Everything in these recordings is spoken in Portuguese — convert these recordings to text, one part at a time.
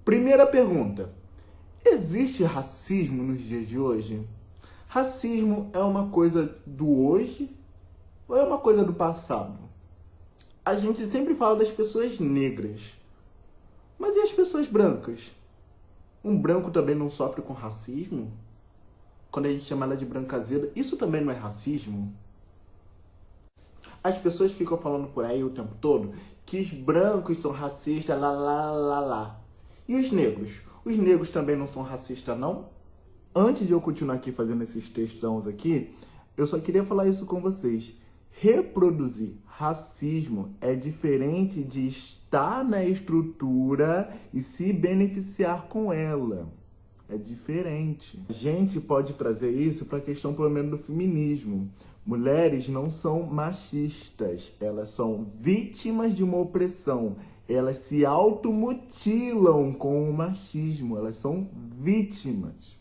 Primeira pergunta: existe racismo nos dias de hoje? Racismo é uma coisa do hoje ou é uma coisa do passado? A gente sempre fala das pessoas negras, mas e as pessoas brancas? Um branco também não sofre com racismo? Quando a gente chama ela de brancazeira, isso também não é racismo? As pessoas ficam falando por aí o tempo todo que os brancos são racistas, lá, lá, lá, lá. E os negros? Os negros também não são racistas, não? Antes de eu continuar aqui fazendo esses textões aqui, eu só queria falar isso com vocês. Reproduzir racismo é diferente de estar na estrutura e se beneficiar com ela. É diferente. A gente pode trazer isso para a questão, pelo menos, do feminismo. Mulheres não são machistas, elas são vítimas de uma opressão. Elas se automutilam com o machismo, elas são vítimas.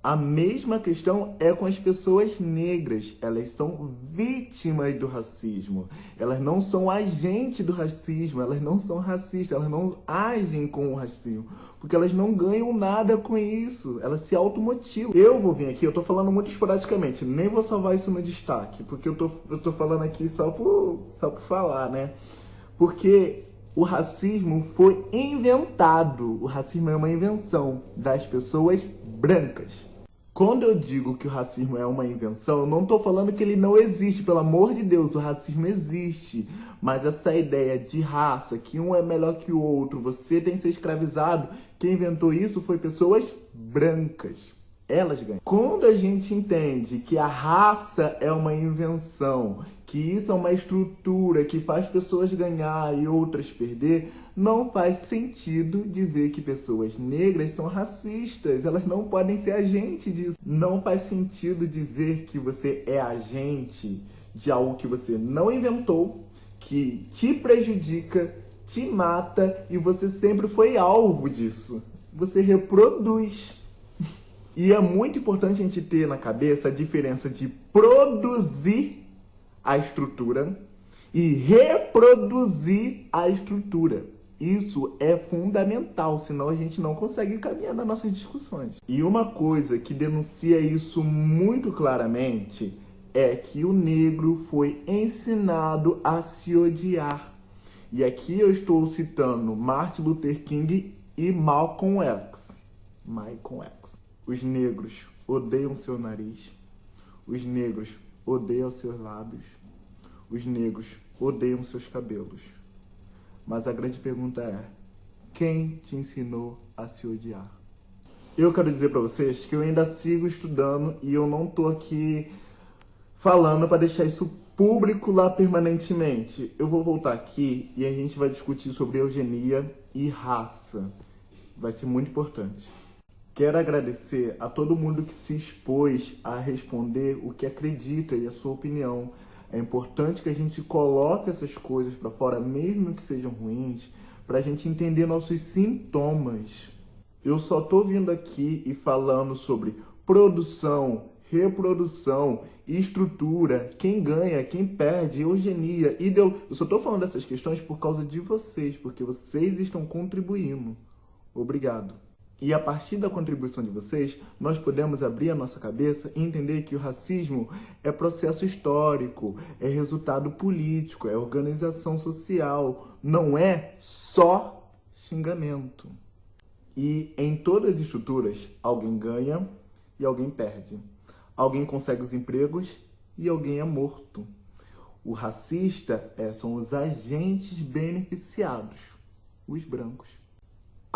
A mesma questão é com as pessoas negras. Elas são vítimas do racismo. Elas não são agentes do racismo. Elas não são racistas. Elas não agem com o racismo. Porque elas não ganham nada com isso. Elas se automutilam. Eu vou vir aqui, eu tô falando muito esporadicamente. Nem vou salvar isso no destaque. Porque eu tô falando aqui só por falar, né? Porque o racismo foi inventado. O racismo é uma invenção das pessoas brancas. Quando eu digo que o racismo é uma invenção, eu não estou falando que ele não existe, pelo amor de Deus, o racismo existe. Mas essa ideia de raça, que um é melhor que o outro, você tem que ser escravizado, quem inventou isso foi pessoas brancas. Elas ganham. Quando a gente entende que a raça é uma invenção, que isso é uma estrutura que faz pessoas ganhar e outras perder, não faz sentido dizer que pessoas negras são racistas. Elas não podem ser agente disso. Não faz sentido dizer que você é agente de algo que você não inventou, que te prejudica, te mata e você sempre foi alvo disso. Você reproduz. E é muito importante a gente ter na cabeça a diferença de produzir a estrutura e reproduzir a estrutura. Isso é fundamental, senão a gente não consegue caminhar nas nossas discussões. E uma coisa que denuncia isso muito claramente é que o negro foi ensinado a se odiar. E aqui eu estou citando Martin Luther King e Malcolm X. Os negros odeiam seu nariz. Os negros odeiam seus lábios. Os negros odeiam seus cabelos. Mas a grande pergunta é: quem te ensinou a se odiar? Eu quero dizer para vocês que eu ainda sigo estudando e eu não tô aqui falando para deixar isso público lá permanentemente. Eu vou voltar aqui e a gente vai discutir sobre eugenia e raça. Vai ser muito importante. Quero agradecer a todo mundo que se expôs a responder o que acredita e a sua opinião. É importante que a gente coloque essas coisas para fora, mesmo que sejam ruins, para a gente entender nossos sintomas. Eu só estou vindo aqui e falando sobre produção, reprodução, estrutura, quem ganha, quem perde, eugenia, ideologia. Eu só estou falando dessas questões por causa de vocês, porque vocês estão contribuindo. Obrigado. E a partir da contribuição de vocês, nós podemos abrir a nossa cabeça e entender que o racismo é processo histórico, é resultado político, é organização social, não é só xingamento. E em todas as estruturas, alguém ganha e alguém perde. Alguém consegue os empregos e alguém é morto. O racista são os agentes beneficiados, os brancos.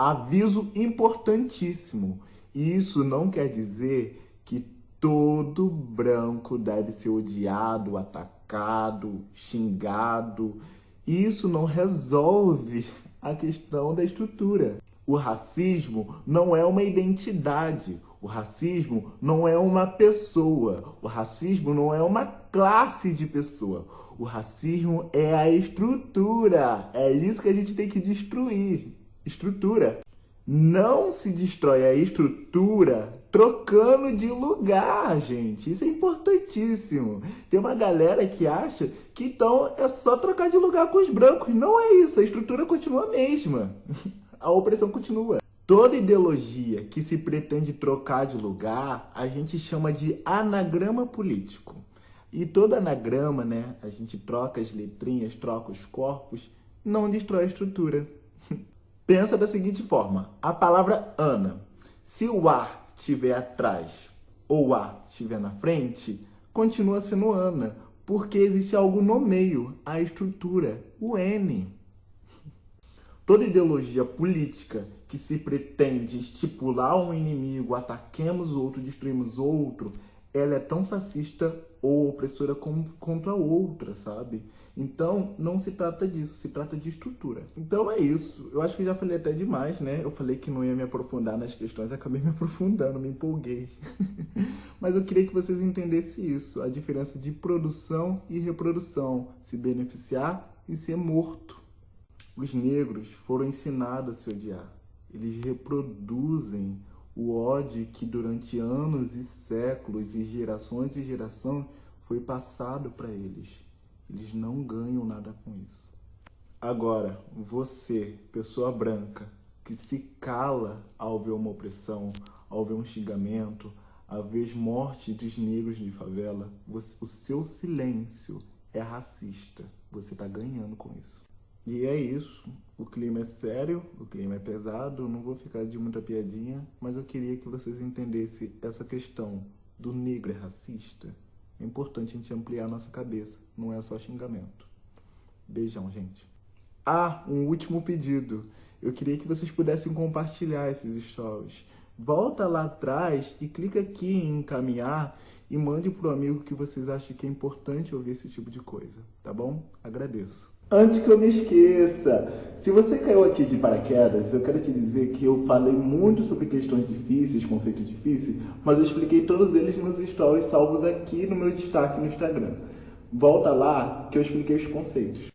Aviso importantíssimo, isso não quer dizer que todo branco deve ser odiado, atacado, xingado. Isso não resolve a questão da estrutura. O racismo não é uma identidade, o racismo não é uma pessoa, o racismo não é uma classe de pessoa. O racismo é a estrutura, é isso que a gente tem que destruir. Estrutura. Não se destrói a estrutura trocando de lugar, gente. Isso é importantíssimo. Tem uma galera que acha que então é só trocar de lugar com os brancos. Não é isso. A estrutura continua a mesma. A opressão continua. Toda ideologia que se pretende trocar de lugar, a gente chama de anagrama político. E todo anagrama, né, a gente troca as letrinhas, troca os corpos, não destrói a estrutura. Pensa da seguinte forma, a palavra Ana, se o A estiver atrás ou o A estiver na frente, continua sendo Ana, porque existe algo no meio, a estrutura, o N. Toda ideologia política que se pretende estipular um inimigo, ataquemos o outro, destruímos o outro, ela é tão fascista ou opressora como contra a outra, sabe? Então, não se trata disso, se trata de estrutura. Então é isso. Eu acho que já falei até demais, né? Eu falei que não ia me aprofundar nas questões, acabei me aprofundando, me empolguei. Mas eu queria que vocês entendessem isso, a diferença de produção e reprodução, se beneficiar e ser morto. Os negros foram ensinados a se odiar. Eles reproduzem o ódio que durante anos e séculos e gerações foi passado para eles. Eles não ganham nada com isso. Agora, você, pessoa branca, que se cala ao ver uma opressão, ao ver um xingamento, ao ver morte dos negros de favela, o seu silêncio é racista. Você está ganhando com isso. E é isso. O clima é sério, o clima é pesado, não vou ficar de muita piadinha, mas eu queria que vocês entendessem essa questão do negro é racista. É importante a gente ampliar a nossa cabeça, não é só xingamento. Beijão, gente. Ah, um último pedido. Eu queria que vocês pudessem compartilhar esses stories. Volta lá atrás e clica aqui em encaminhar e mande para o amigo que vocês acham que é importante ouvir esse tipo de coisa, tá bom? Agradeço. Antes que eu me esqueça, se você caiu aqui de paraquedas, eu quero te dizer que eu falei muito sobre questões difíceis, conceitos difíceis, mas eu expliquei todos eles nos stories salvos aqui no meu destaque no Instagram. Volta lá que eu expliquei os conceitos.